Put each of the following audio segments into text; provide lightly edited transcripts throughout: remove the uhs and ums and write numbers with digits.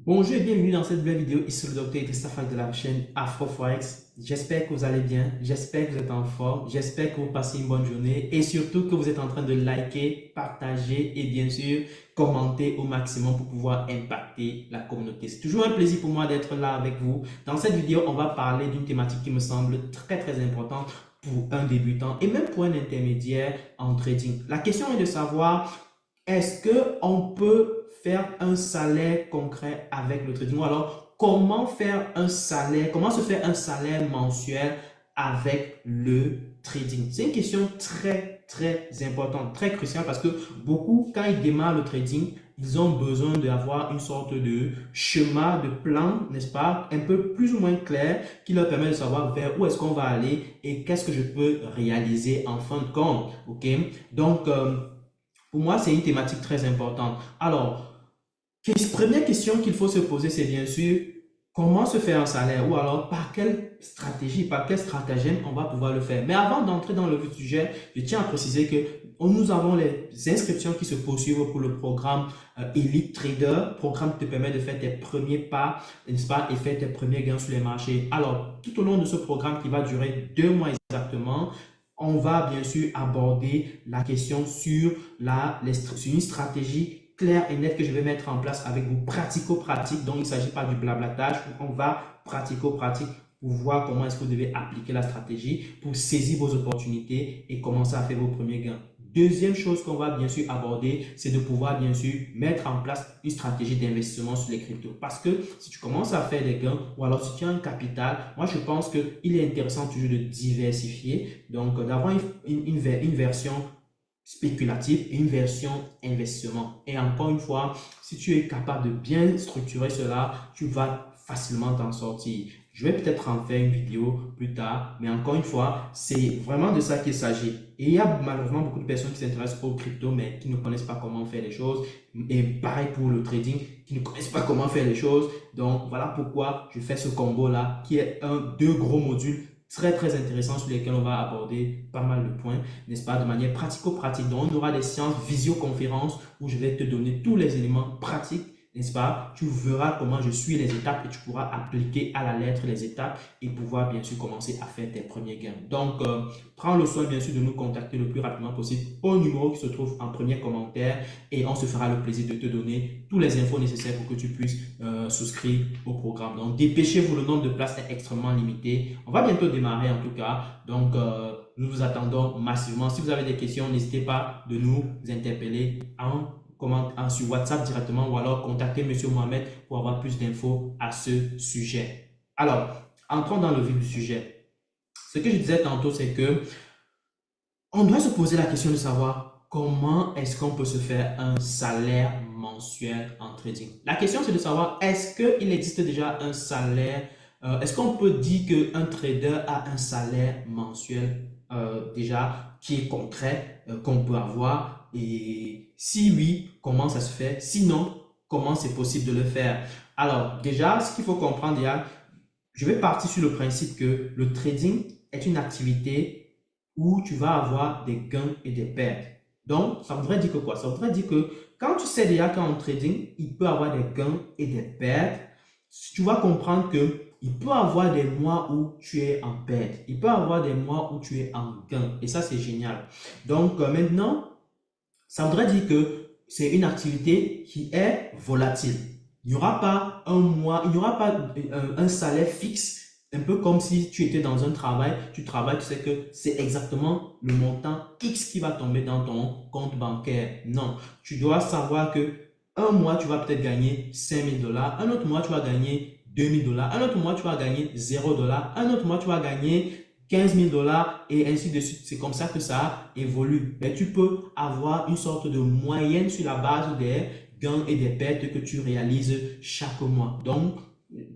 Bonjour et bienvenue dans cette nouvelle vidéo. Ici le docteur Christophe de la chaîne AfroForex. J'espère que vous allez bien, j'espère que vous êtes en forme, j'espère que vous passez une bonne journée et surtout que vous êtes en train de liker, partager et bien sûr commenter au maximum pour pouvoir impacter la communauté. C'est toujours un plaisir pour moi d'être là avec vous. Dans cette vidéo, on va parler d'une thématique qui me semble très importante pour un débutant et même pour un intermédiaire en trading. La question est de savoir est-ce qu'on peut faire un salaire concret avec le trading? Ou alors, comment faire un salaire, comment se faire un salaire mensuel avec le trading? C'est une question très importante, très cruciale parce que beaucoup, quand ils démarrent le trading, ils ont besoin d'avoir une sorte de schéma, de plan, n'est-ce pas, un peu plus ou moins clair qui leur permet de savoir vers où est-ce qu'on va aller et qu'est-ce que je peux réaliser en fin de compte. OK? Donc, pour moi, c'est une thématique très importante. Alors, première question qu'il faut se poser, c'est bien sûr comment se faire un salaire ou alors par quelle stratégie, par quel stratagème on va pouvoir le faire. Mais avant d'entrer dans le vif du sujet, je tiens à préciser que nous avons les inscriptions qui se poursuivent pour le programme Elite Trader, programme qui te permet de faire tes premiers pas, n'est-ce pas, et faire tes premiers gains sur les marchés. Alors, tout au long de ce programme qui va durer 2 mois exactement, on va bien sûr aborder la question sur sur une stratégie claire et nette que je vais mettre en place avec vous pratico-pratique. Donc, il ne s'agit pas du blablatage. On va pratico-pratique pour voir comment est-ce que vous devez appliquer la stratégie pour saisir vos opportunités et commencer à faire vos premiers gains. Deuxième chose qu'on va bien sûr aborder, c'est de pouvoir bien sûr mettre en place une stratégie d'investissement sur les cryptos. Parce que si tu commences à faire des gains ou alors si tu as un capital, moi je pense qu'il est intéressant toujours de diversifier. Donc d'avoir une version spéculative et une version investissement. Et encore une fois, si tu es capable de bien structurer cela, tu vas facilement t'en sortir. Je vais peut-être en faire une vidéo plus tard, mais encore une fois, c'est vraiment de ça qu'il s'agit. Et il y a malheureusement beaucoup de personnes qui s'intéressent aux crypto, mais qui ne connaissent pas comment faire les choses. Et pareil pour le trading, qui ne connaissent pas comment faire les choses. Donc voilà pourquoi je fais ce combo-là, qui est deux gros modules très intéressants sur lesquels on va aborder pas mal de points, n'est-ce pas, de manière pratico-pratique. Donc, on aura des séances visioconférences où je vais te donner tous les éléments pratiques, n'est-ce pas? Tu verras comment je suis les étapes et tu pourras appliquer à la lettre les étapes et pouvoir bien sûr commencer à faire tes premiers gains. Donc, prends le soin bien sûr de nous contacter le plus rapidement possible au numéro qui se trouve en premier commentaire et on se fera le plaisir de te donner tous les infos nécessaires pour que tu puisses souscrire au programme. Donc, dépêchez-vous, le nombre de places est extrêmement limité. On va bientôt démarrer en tout cas. Donc, nous vous attendons massivement. Si vous avez des questions, n'hésitez pas de nous interpeller sur WhatsApp directement ou alors contacter Monsieur Mohamed pour avoir plus d'infos à ce sujet. Alors, entrons dans le vif du sujet. Ce que je disais tantôt, c'est que on doit se poser la question de savoir comment est-ce qu'on peut se faire un salaire mensuel en trading. La question, c'est de savoir est-ce qu'il existe déjà un salaire, est-ce qu'on peut dire qu'un trader a un salaire mensuel déjà qui est concret, qu'on peut avoir et si oui, comment ça se fait? Sinon, comment c'est possible de le faire? Alors déjà, ce qu'il faut comprendre, je vais partir sur le principe que le trading est une activité où tu vas avoir des gains et des pertes. Donc, ça voudrait dire que quoi? Ça voudrait dire que quand tu sais déjà qu'en trading, il peut avoir des gains et des pertes, tu vas comprendre que il peut avoir des mois où tu es en perte. Il peut avoir des mois où tu es en gain. Et ça, c'est génial. Donc, maintenant, ça voudrait dire que c'est une activité qui est volatile. Il n'y aura pas un mois, il n'y aura pas un salaire fixe, un peu comme si tu étais dans un travail, tu travailles, tu sais que c'est exactement le montant X qui va tomber dans ton compte bancaire. Non, tu dois savoir que un mois, tu vas peut-être gagner 5 000 $, un autre mois, tu vas gagner 2 000 $, un autre mois, tu vas gagner 0 $, un autre mois, tu vas gagner 15 000 $ et ainsi de suite. C'est comme ça que ça évolue. Mais tu peux avoir une sorte de moyenne sur la base des gains et des pertes que tu réalises chaque mois. Donc,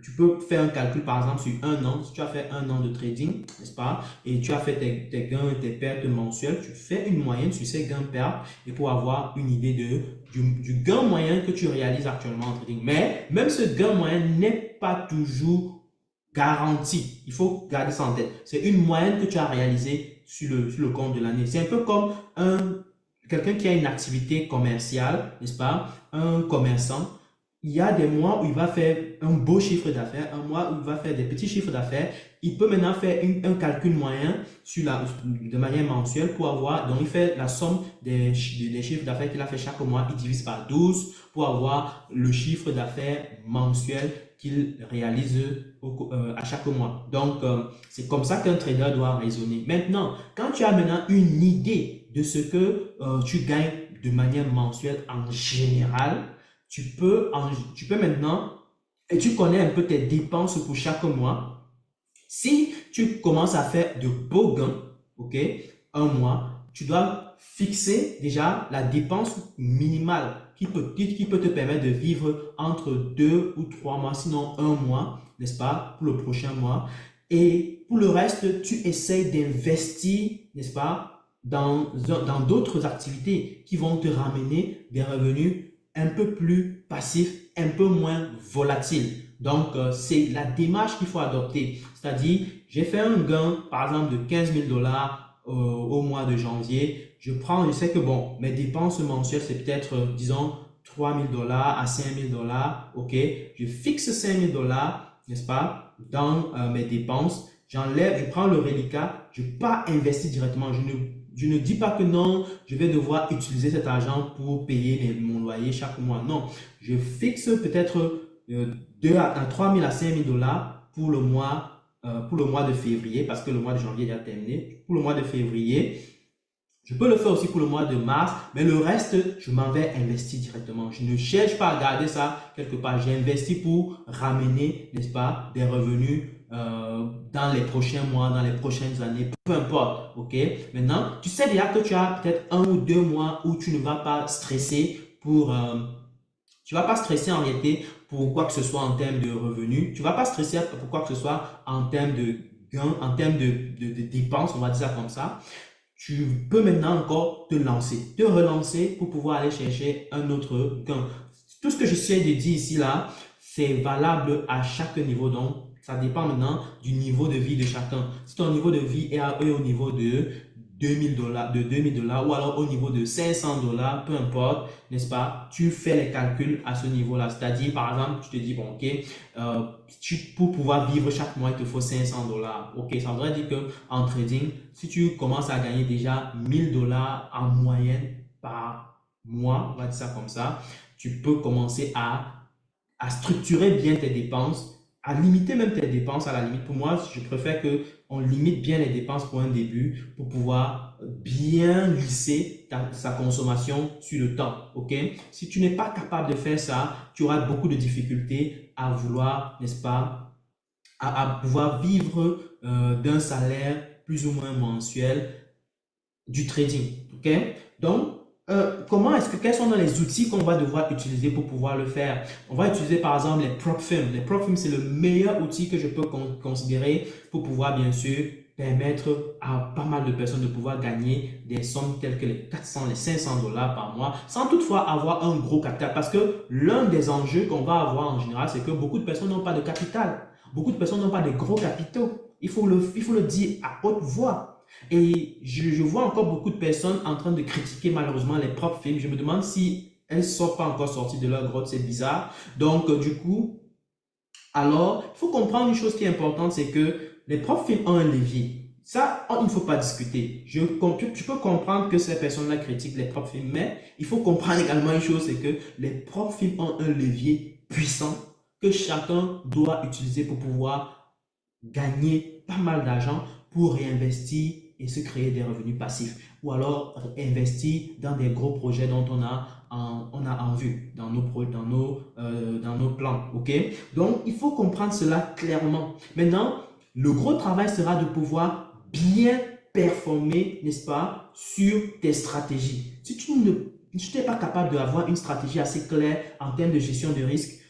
tu peux faire un calcul par exemple sur un an. Si tu as fait un an de trading, n'est-ce pas, et tu as fait tes gains et tes pertes mensuelles, tu fais une moyenne sur ces gains-pertes et pour avoir une idée du gain moyen que tu réalises actuellement en trading. Mais même ce gain moyen n'est pas toujours garantie. Il faut garder ça en tête. C'est une moyenne que tu as réalisée sur le compte de l'année. C'est un peu comme quelqu'un qui a une activité commerciale, n'est-ce pas? Un commerçant. il y a des mois où il va faire un beau chiffre d'affaires, un mois où il va faire des petits chiffres d'affaires. Il peut maintenant faire un calcul moyen de manière mensuelle pour avoir, donc il fait la somme des chiffres d'affaires qu'il a fait chaque mois, il divise par 12 pour avoir le chiffre d'affaires mensuel qu'il réalise à chaque mois. Donc, c'est comme ça qu'un trader doit raisonner. Maintenant, quand tu as maintenant une idée de ce que tu gagnes de manière mensuelle en général, tu peux maintenant, et tu connais un peu tes dépenses pour chaque mois. Si tu commences à faire de beaux gains, ok, un mois, tu dois fixer déjà la dépense minimale qui peut te permettre de vivre entre 2 ou 3 mois, sinon un mois, n'est-ce pas, pour le prochain mois. Et pour le reste, tu essayes d'investir, n'est-ce pas, dans d'autres activités qui vont te ramener des revenus un peu plus passifs, un peu moins volatiles. Donc, c'est la démarche qu'il faut adopter. C'est-à-dire, j'ai fait un gain, par exemple, de 15 000 dollars au mois de janvier. Je sais que bon, mes dépenses mensuelles, c'est peut-être, disons, 3 000 dollars à 5 000 dollars. OK, je fixe 5 000 dollars, n'est-ce pas, dans mes dépenses. Je prends le reliquat, je ne vais pas investir directement. Je ne dis pas que non, je vais devoir utiliser cet argent pour payer mon loyer chaque mois. Non, je fixe peut-être 3 000 à 5 000 dollars pour le mois de février, parce que le mois de janvier est déjà terminé. Pour le mois de février, je peux le faire aussi pour le mois de mars, mais le reste, je m'en vais investir directement. Je ne cherche pas à garder ça quelque part. J'investis pour ramener, n'est-ce pas, des revenus dans les prochains mois, dans les prochaines années, peu importe. OK? Maintenant, tu sais déjà que tu as peut-être 1 ou 2 mois où tu ne vas pas stresser tu vas pas stresser en réalité pour quoi que ce soit en termes de revenus. Tu vas pas stresser pour quoi que ce soit en termes de gains, en termes de dépenses, on va dire ça comme ça. Tu peux maintenant encore te relancer pour pouvoir aller chercher un autre gain. Tout ce que j'essaie de dire ici, là, c'est valable à chaque niveau. Donc, ça dépend maintenant du niveau de vie de chacun. Si ton niveau de vie est au niveau de 2000 dollars, ou alors au niveau de 500 dollars, peu importe, n'est-ce pas? Tu fais les calculs à ce niveau-là. C'est-à-dire, par exemple, tu te dis, bon, ok, pour pouvoir vivre chaque mois, il te faut 500 dollars. Ok, ça voudrait dire que en trading, si tu commences à gagner déjà 1000 dollars en moyenne par mois, on va dire ça comme ça, tu peux commencer à structurer bien tes dépenses, à limiter même tes dépenses à la limite. Pour moi, je préfère que on limite bien les dépenses pour un début pour pouvoir bien lisser sa consommation sur le temps. OK? Si tu n'es pas capable de faire ça, tu auras beaucoup de difficultés à vouloir, n'est-ce pas, à pouvoir vivre d'un salaire plus ou moins mensuel du trading. OK? Donc, quels sont les outils qu'on va devoir utiliser pour pouvoir le faire? On va utiliser par exemple les prop firms. Les prop firms, c'est le meilleur outil que je peux considérer pour pouvoir bien sûr permettre à pas mal de personnes de pouvoir gagner des sommes telles que les 400, les 500 dollars par mois, sans toutefois avoir un gros capital. Parce que l'un des enjeux qu'on va avoir en général, c'est que beaucoup de personnes n'ont pas de capital. Beaucoup de personnes n'ont pas de gros capitaux. Il faut le dire à haute voix. Et je vois encore beaucoup de personnes en train de critiquer malheureusement les propres films. Je me demande si elles ne sont pas encore sorties de leur grotte, c'est bizarre. Donc, du coup, alors, il faut comprendre une chose qui est importante, c'est que les propres films ont un levier. Ça, il ne faut pas discuter. Tu peux comprendre que ces personnes-là critiquent les propres films, mais il faut comprendre également une chose, c'est que les propres films ont un levier puissant que chacun doit utiliser pour pouvoir gagner pas mal d'argent pour réinvestir et se créer des revenus passifs. Ou alors investir dans des gros projets dont on a en vue dans nos plans. OK? Donc, il faut comprendre cela clairement. Maintenant, le gros travail sera de pouvoir bien performer, n'est-ce pas, sur tes stratégies. Si tu n'es pas capable d'avoir une stratégie assez claire en termes de gestion de risque,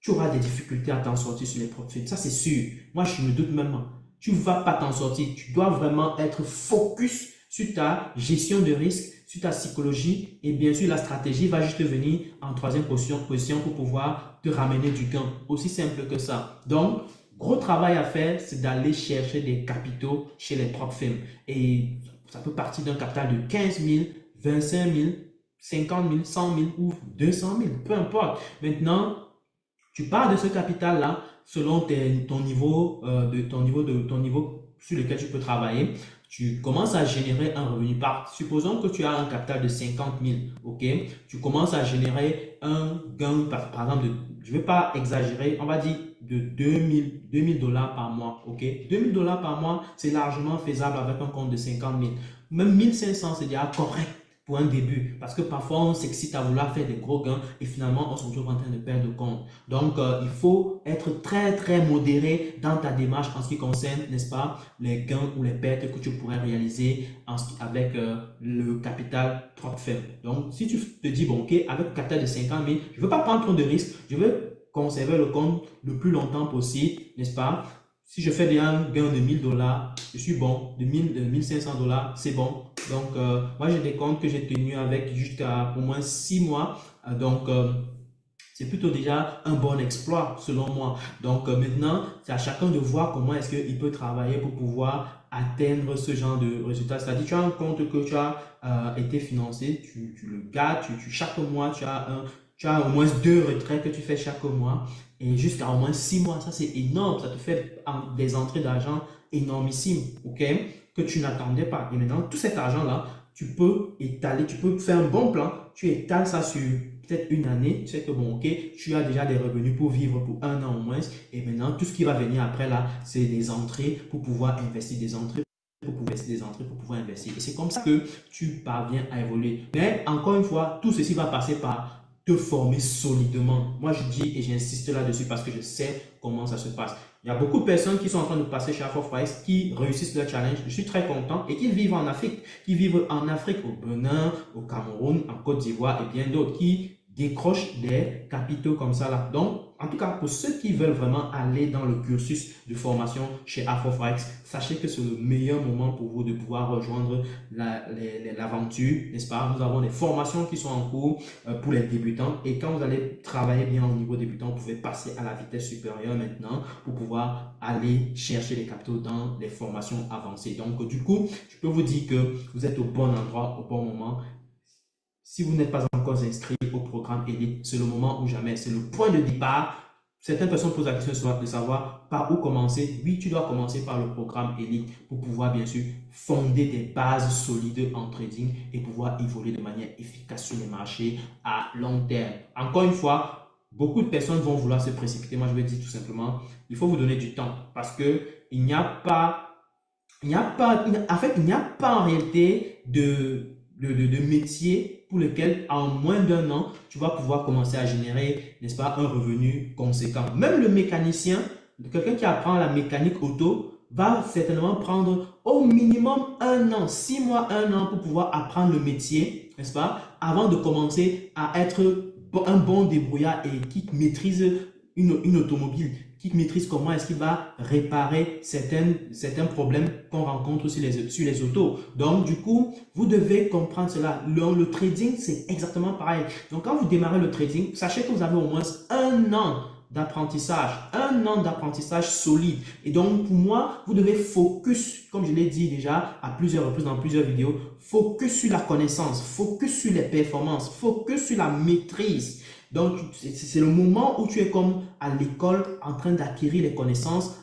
tu auras des difficultés à t'en sortir sur les profils. Ça, c'est sûr. Moi, je me doute même. Tu ne vas pas t'en sortir. Tu dois vraiment être focus sur ta gestion de risque, sur ta psychologie et bien sûr, la stratégie va juste venir en troisième position pour pouvoir te ramener du gain. Aussi simple que ça. Donc, gros travail à faire, c'est d'aller chercher des capitaux chez les propres firmes. Et ça peut partir d'un capital de 15 000, 25 000, 50 000, 100 000 ou 200 000, peu importe. Maintenant, Tu pars de ce capital-là selon ton niveau, ton niveau sur lequel tu peux travailler. Tu commences à générer un revenu. Supposons que tu as un capital de 50 000, ok? Tu commences à générer un gain, par exemple, je ne vais pas exagérer, on va dire de 2000 dollars par mois, ok? 2000 dollars par mois, c'est largement faisable avec un compte de 50 000. Même 1500, c'est déjà correct pour un début, parce que parfois on s'excite à vouloir faire des gros gains et finalement on se retrouve en train de perdre compte. Donc il faut être très modéré dans ta démarche en ce qui concerne, n'est-ce pas, les gains ou les pertes que tu pourrais réaliser avec le capital trop faible. Donc si tu te dis, bon ok, avec le capital de 50 000, je ne veux pas prendre trop de risques, je veux conserver le compte le plus longtemps possible, n'est-ce pas? Si je fais déjà un gain de 1000 dollars, je suis bon. De 1500 dollars, c'est bon. Donc, moi, j'ai des comptes que j'ai tenus avec jusqu'à au moins 6 mois. C'est plutôt déjà un bon exploit selon moi. Donc, maintenant, c'est à chacun de voir comment est-ce qu'il peut travailler pour pouvoir atteindre ce genre de résultat. C'est-à-dire, tu as un compte que tu as été financé, tu le gardes, chaque mois, tu as au moins 2 retraits que tu fais chaque mois et jusqu'à au moins 6 mois. Ça, c'est énorme. Ça te fait des entrées d'argent énormissimes, ok, que tu n'attendais pas. Et maintenant, tout cet argent-là, tu peux étaler, tu peux faire un bon plan, tu étales ça sur peut-être une année, tu sais que bon, ok, tu as déjà des revenus pour vivre pour un an au moins, et maintenant, tout ce qui va venir après là, c'est des entrées pour pouvoir investir, pour pouvoir investir. Et c'est comme ça que tu parviens à évoluer. Mais encore une fois, tout ceci va passer par te former solidement. Moi, je dis et j'insiste là-dessus parce que je sais comment ça se passe. Il y a beaucoup de personnes qui sont en train de passer chez Afroforex, qui réussissent leur challenge. Je suis très content et qui vivent en Afrique, au Bénin, au Cameroun, en Côte d'Ivoire et bien d'autres, qui décrochent des capitaux comme ça là. Donc, en tout cas, pour ceux qui veulent vraiment aller dans le cursus de formation chez Afroforex, sachez que c'est le meilleur moment pour vous de pouvoir rejoindre l'aventure, n'est-ce pas? Nous avons des formations qui sont en cours pour les débutants et quand vous allez travailler bien au niveau débutant, vous pouvez passer à la vitesse supérieure maintenant pour pouvoir aller chercher les capitaux dans les formations avancées. Donc, du coup, je peux vous dire que vous êtes au bon endroit, au bon moment. Si vous n'êtes pas encore inscrit au programme Elite, c'est le moment ou jamais, c'est le point de départ. Certaines personnes posent la question de savoir par où commencer. Oui, tu dois commencer par le programme Elite pour pouvoir bien sûr fonder des bases solides en trading et pouvoir évoluer de manière efficace sur les marchés à long terme. Encore une fois, beaucoup de personnes vont vouloir se précipiter. Moi, je vais dire tout simplement, il faut vous donner du temps parce que il n'y a pas en réalité de métier pour lequel en moins d'un an, tu vas pouvoir commencer à générer, n'est-ce pas, un revenu conséquent. Même le mécanicien, quelqu'un qui apprend la mécanique auto, va certainement prendre au minimum un an, 6 mois, un an pour pouvoir apprendre le métier, n'est-ce pas, avant de commencer à être un bon débrouillard et qui maîtrise une automobile, qui maîtrise comment est-ce qu'il va réparer certains problèmes qu'on rencontre sur les autos. Donc, du coup, vous devez comprendre cela. Le trading, c'est exactement pareil. Donc, quand vous démarrez le trading, sachez que vous avez au moins un an d'apprentissage solide. Et donc, pour moi, vous devez focus, comme je l'ai dit déjà à plusieurs reprises dans plusieurs vidéos, focus sur la connaissance, focus sur les performances, focus sur la maîtrise. Donc, c'est le moment où tu es comme à l'école en train d'acquérir les connaissances,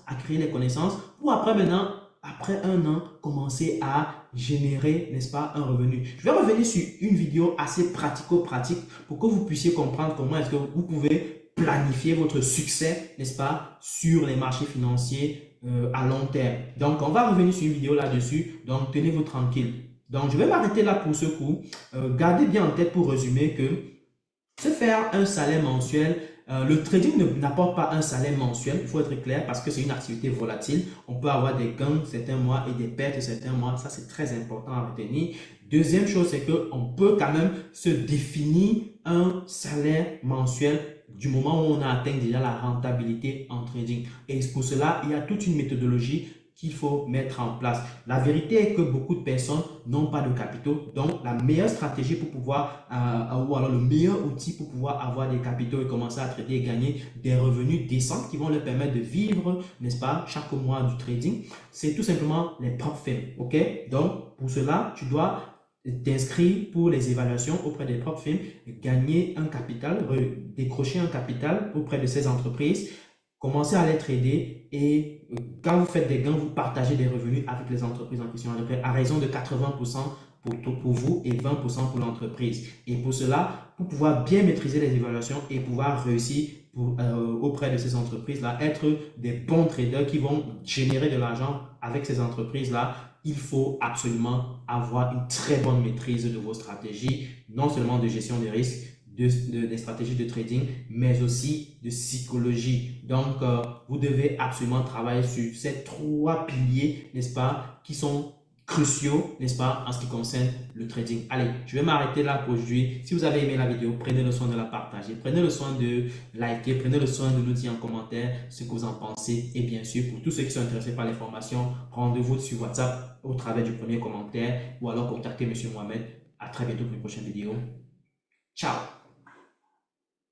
pour après maintenant, après un an, commencer à générer, n'est-ce pas, un revenu. Je vais revenir sur une vidéo assez pratico-pratique pour que vous puissiez comprendre comment est-ce que vous pouvez planifier votre succès, n'est-ce pas, sur les marchés financiers à long terme. Donc, on va revenir sur une vidéo là-dessus. Donc, tenez-vous tranquille. Donc, je vais m'arrêter là pour ce coup. Gardez bien en tête pour résumer que se faire un salaire mensuel, le trading n'apporte pas un salaire mensuel, il faut être clair, parce que c'est une activité volatile. On peut avoir des gains certains mois et des pertes certains mois. Ça, c'est très important à retenir. Deuxième chose, c'est qu'on peut quand même se définir un salaire mensuel du moment où on a atteint déjà la rentabilité en trading. Et pour cela, il y a toute une méthodologie qu'il faut mettre en place. La vérité est que beaucoup de personnes n'ont pas de capitaux. Donc, la meilleure stratégie pour pouvoir, ou alors le meilleur outil pour pouvoir avoir des capitaux et commencer à trader et gagner des revenus décents qui vont leur permettre de vivre, n'est-ce pas, chaque mois du trading, c'est tout simplement les prop firms. OK? Donc, pour cela, tu dois t'inscrire pour les évaluations auprès des propres firmes, gagner un capital, décrocher un capital auprès de ces entreprises, commencer à les trader et quand vous faites des gains, vous partagez des revenus avec les entreprises en question à raison de 80% pour vous et 20% pour l'entreprise. Et pour cela, pour pouvoir bien maîtriser les évaluations et pouvoir réussir auprès de ces entreprises-là, être des bons traders qui vont générer de l'argent avec ces entreprises-là, il faut absolument avoir une très bonne maîtrise de vos stratégies, non seulement de gestion des risques, des stratégies de trading, mais aussi de psychologie. Donc, vous devez absolument travailler sur ces 3 piliers, n'est-ce pas, qui sont cruciaux, n'est-ce pas, en ce qui concerne le trading. Allez, je vais m'arrêter là pour aujourd'hui. Si vous avez aimé la vidéo, prenez le soin de la partager, prenez le soin de liker, prenez le soin de nous dire en commentaire ce que vous en pensez. Et bien sûr, pour tous ceux qui sont intéressés par les formations, rendez-vous sur WhatsApp au travers du premier commentaire ou alors contactez M. Mohamed. À très bientôt pour une prochaine vidéo. Ciao!